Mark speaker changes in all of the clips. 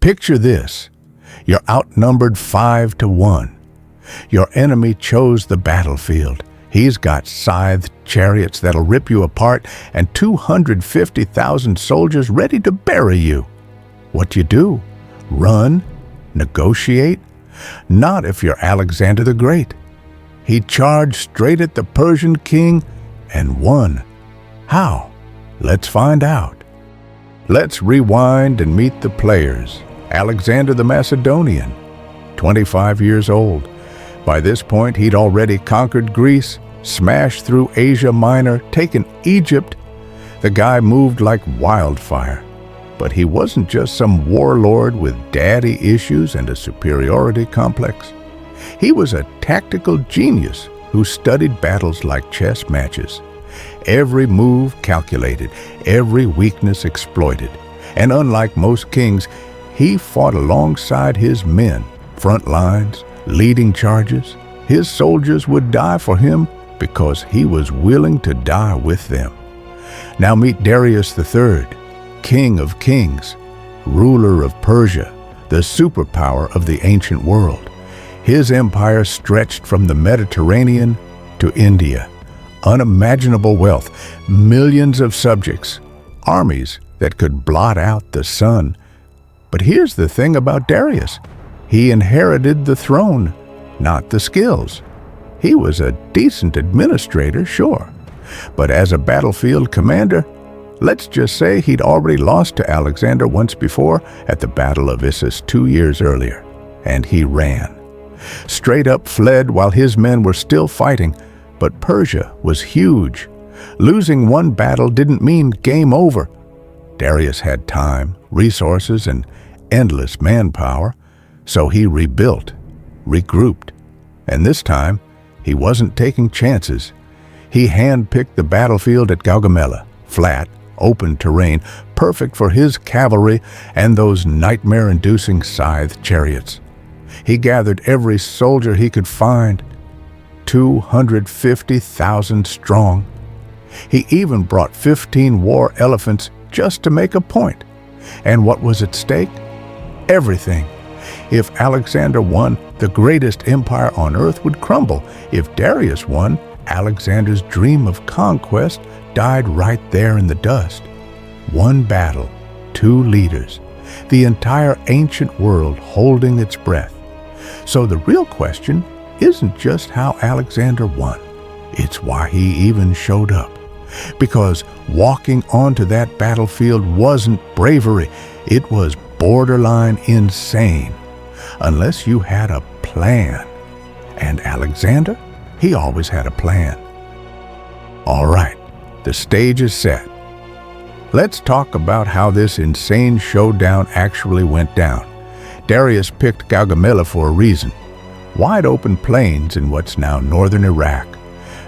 Speaker 1: Picture this. You're outnumbered 5-1. Your enemy chose the battlefield. He's got scythed chariots that'll rip you apart and 250,000 soldiers ready to bury you. What do you do? Run? Negotiate? Not if you're Alexander the Great. He charged straight at the Persian king and won. How? Let's find out. Let's rewind and meet the players. Alexander the Macedonian, 25 years old. By this point, he'd already conquered Greece, smashed through Asia Minor, taken Egypt. The guy moved like wildfire. But he wasn't just some warlord with daddy issues and a superiority complex. He was a tactical genius who studied battles like chess matches. Every move calculated, every weakness exploited. And unlike most kings, he fought alongside his men, front lines, leading charges. His soldiers would die for him because he was willing to die with them. Now meet Darius III, King of Kings, ruler of Persia, the superpower of the ancient world. His empire stretched from the Mediterranean to India. Unimaginable wealth, millions of subjects, armies that could blot out the sun. But here's the thing about Darius. He inherited the throne, not the skills. He was a decent administrator, sure. But as a battlefield commander, let's just say he'd already lost to Alexander once before at the Battle of Issus 2 years earlier. And he ran. Straight up fled while his men were still fighting. But Persia was huge. Losing one battle didn't mean game over. Darius had time, resources, and endless manpower, so he rebuilt, regrouped. And this time, he wasn't taking chances. He handpicked the battlefield at Gaugamela, flat, open terrain, perfect for his cavalry and those nightmare-inducing scythe chariots. He gathered every soldier he could find, 250,000 strong. He even brought 15 war elephants just to make a point. And what was at stake? Everything. If Alexander won, the greatest empire on earth would crumble. If Darius won, Alexander's dream of conquest died right there in the dust. One battle, 2 leaders, the entire ancient world holding its breath. So the real question isn't just how Alexander won. It's why he even showed up. Because walking onto that battlefield wasn't bravery. It was borderline insane. Unless you had a plan. And Alexander, he always had a plan. All right, the stage is set. Let's talk about how this insane showdown actually went down. Darius picked Gaugamela for a reason. Wide open plains in what's now northern Iraq.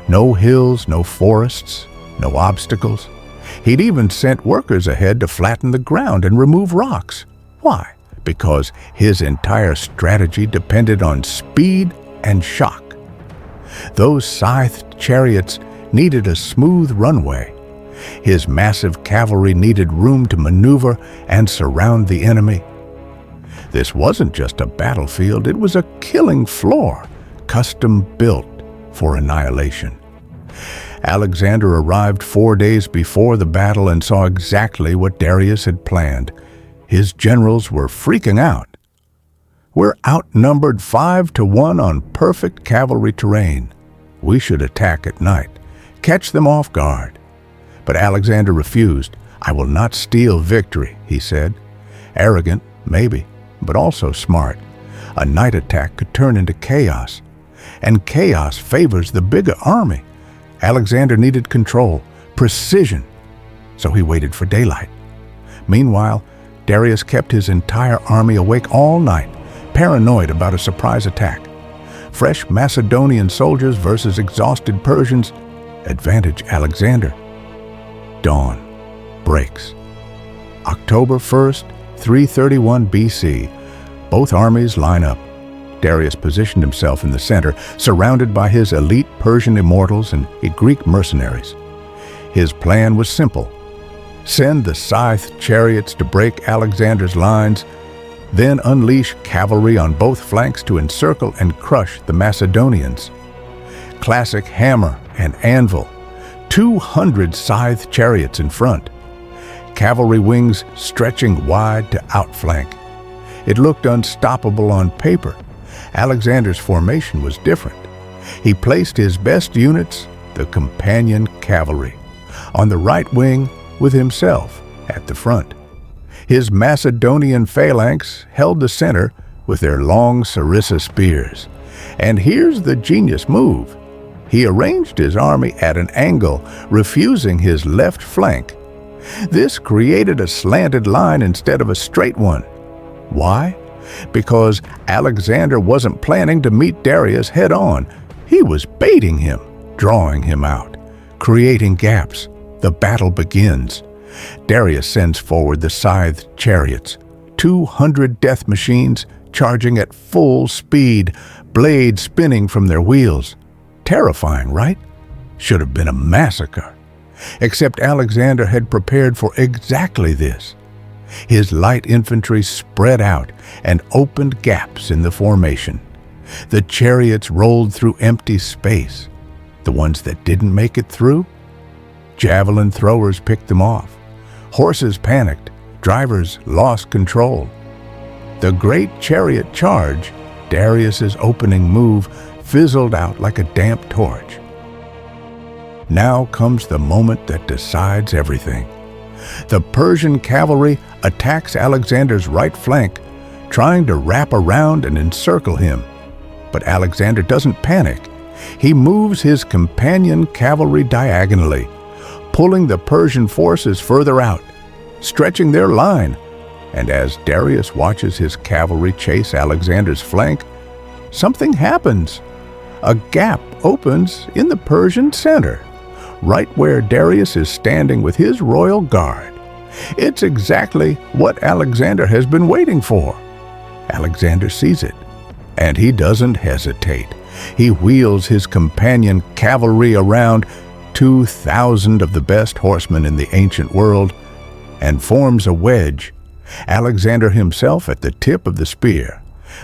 Speaker 1: No hills, no forests, no obstacles. He'd even sent workers ahead to flatten the ground and remove rocks. Why? Because his entire strategy depended on speed and shock. Those scythed chariots needed a smooth runway. His massive cavalry needed room to maneuver and surround the enemy. This wasn't just a battlefield, it was a killing floor, custom built for annihilation. Alexander arrived 4 days before the battle and saw exactly what Darius had planned. His generals were freaking out. We're outnumbered 5-1 on perfect cavalry terrain. We should attack at night, catch them off guard. But Alexander refused. I will not steal victory, he said. Arrogant, maybe, but also smart. A night attack could turn into chaos, and chaos favors the bigger army. Alexander needed control, precision, so he waited for daylight. Meanwhile, Darius kept his entire army awake all night, paranoid about a surprise attack. Fresh Macedonian soldiers versus exhausted Persians, advantage Alexander. Dawn breaks. October 1st, 331 BC. Both armies line up. Darius positioned himself in the center, surrounded by his elite Persian immortals and Greek mercenaries. His plan was simple. Send the scythed chariots to break Alexander's lines, then unleash cavalry on both flanks to encircle and crush the Macedonians. Classic hammer and anvil, 200 scythe chariots in front, cavalry wings stretching wide to outflank. It looked unstoppable on paper. Alexander's formation was different. He placed his best units, the companion cavalry, on the right wing with himself at the front. His Macedonian phalanx held the center with their long sarissa spears. And here's the genius move. He arranged his army at an angle, refusing his left flank. This created a slanted line instead of a straight one. Why? Because Alexander wasn't planning to meet Darius head-on. He was baiting him, drawing him out, creating gaps. The battle begins. Darius sends forward the scythed chariots, 200 death machines charging at full speed, blades spinning from their wheels. Terrifying, right? Should have been a massacre. Except Alexander had prepared for exactly this. His light infantry spread out and opened gaps in the formation. The chariots rolled through empty space. The ones that didn't make it through? Javelin throwers picked them off. Horses panicked. Drivers lost control. The great chariot charge, Darius's opening move, fizzled out like a damp torch. Now comes the moment that decides everything. The Persian cavalry attacks Alexander's right flank, trying to wrap around and encircle him. But Alexander doesn't panic. He moves his companion cavalry diagonally, pulling the Persian forces further out, stretching their line. And as Darius watches his cavalry chase Alexander's flank, something happens. A gap opens in the Persian center, right where Darius is standing with his royal guard. It's exactly what Alexander has been waiting for. Alexander sees it, and he doesn't hesitate. He wheels his companion cavalry around, 2,000 of the best horsemen in the ancient world, and forms a wedge. Alexander himself at the tip of the spear.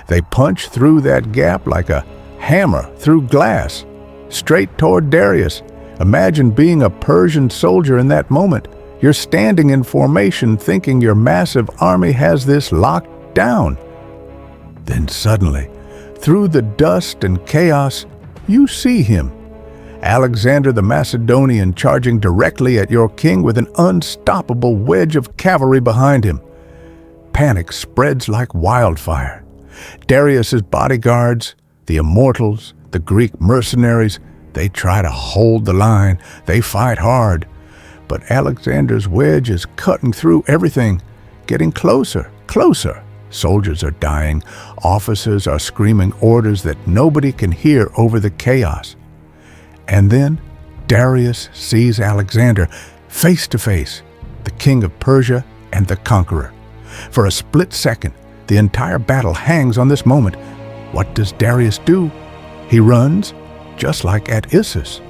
Speaker 1: They punch through that gap like a hammer through glass, straight toward Darius. Imagine being a Persian soldier in that moment. You're standing in formation thinking your massive army has this locked down. Then suddenly, through the dust and chaos, you see him. Alexander the Macedonian charging directly at your king with an unstoppable wedge of cavalry behind him. Panic spreads like wildfire. Darius's bodyguards, the immortals, the Greek mercenaries, they try to hold the line. They fight hard. But Alexander's wedge is cutting through everything, getting closer, closer. Soldiers are dying. Officers are screaming orders that nobody can hear over the chaos. And then Darius sees Alexander face to face, the king of Persia and the conqueror. For a split second, the entire battle hangs on this moment. What does Darius do? He runs, just like at Issus.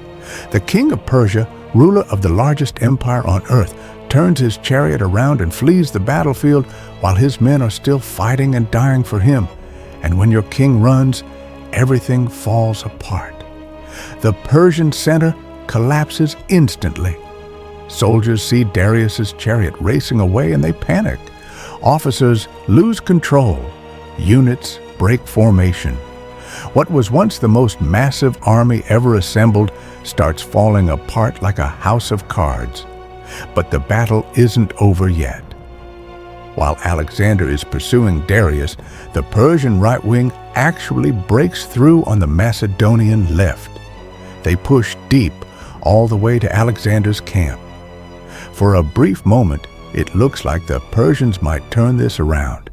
Speaker 1: The king of Persia, ruler of the largest empire on earth, turns his chariot around and flees the battlefield while his men are still fighting and dying for him. And when your king runs, everything falls apart. The Persian center collapses instantly. Soldiers see Darius's chariot racing away and they panic. Officers lose control. Units break formation. What was once the most massive army ever assembled starts falling apart like a house of cards. But the battle isn't over yet. While Alexander is pursuing Darius, the Persian right wing actually breaks through on the Macedonian left. They push deep all the way to Alexander's camp. For a brief moment, it looks like the Persians might turn this around.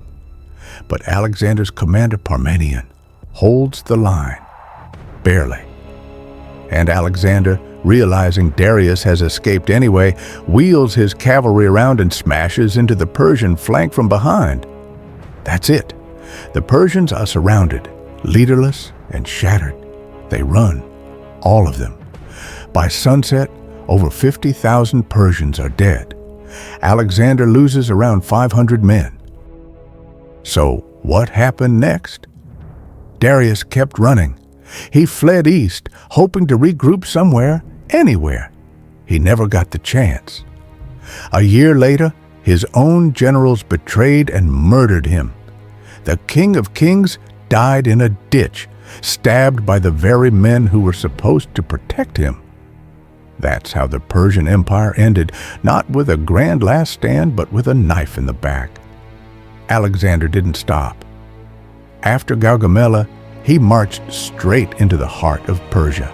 Speaker 1: But Alexander's commander Parmenion holds the line, barely. And Alexander, realizing Darius has escaped anyway, wheels his cavalry around and smashes into the Persian flank from behind. That's it. The Persians are surrounded, leaderless and shattered. They run, all of them. By sunset, over 50,000 Persians are dead. Alexander loses around 500 men. So what happened next? Darius kept running. He fled east, hoping to regroup somewhere, anywhere. He never got the chance. A year later, his own generals betrayed and murdered him. The King of Kings died in a ditch, stabbed by the very men who were supposed to protect him. That's how the Persian Empire ended, not with a grand last stand, but with a knife in the back. Alexander didn't stop. After Gaugamela, he marched straight into the heart of Persia.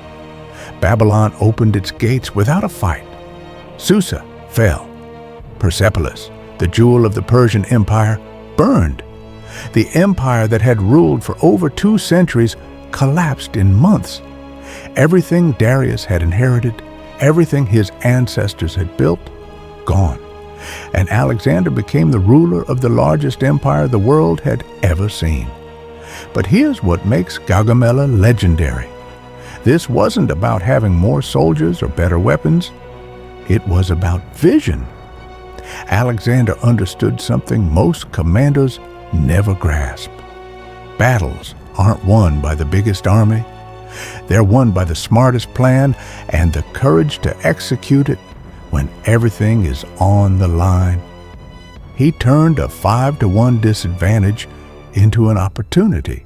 Speaker 1: Babylon opened its gates without a fight. Susa fell. Persepolis, the jewel of the Persian Empire, burned. The empire that had ruled for over 2 centuries collapsed in months. Everything Darius had inherited, everything his ancestors had built, gone. And Alexander became the ruler of the largest empire the world had ever seen. But here's what makes Gaugamela legendary. This wasn't about having more soldiers or better weapons. It was about vision. Alexander understood something most commanders never grasp. Battles aren't won by the biggest army. They're won by the smartest plan and the courage to execute it when everything is on the line. He turned a 5-to-1 disadvantage into an opportunity.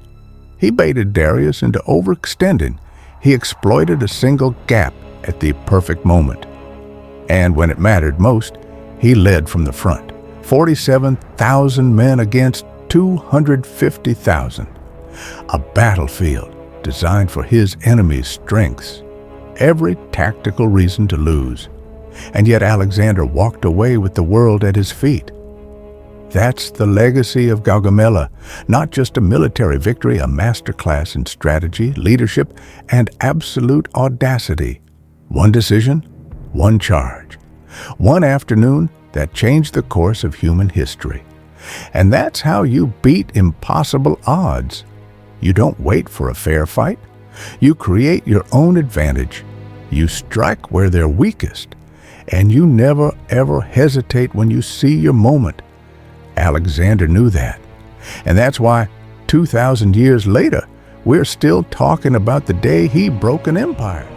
Speaker 1: He baited Darius into overextending. He exploited a single gap at the perfect moment. And when it mattered most, he led from the front. 47,000 men against 250,000. A battlefield designed for his enemy's strengths. Every tactical reason to lose. And yet Alexander walked away with the world at his feet. That's the legacy of Gaugamela, not just a military victory, a masterclass in strategy, leadership, and absolute audacity. One decision, one charge. One afternoon that changed the course of human history. And that's how you beat impossible odds. You don't wait for a fair fight. You create your own advantage. You strike where they're weakest. And you never ever hesitate when you see your moment. Alexander knew that. And that's why 2,000 years later, we're still talking about the day he broke an empire.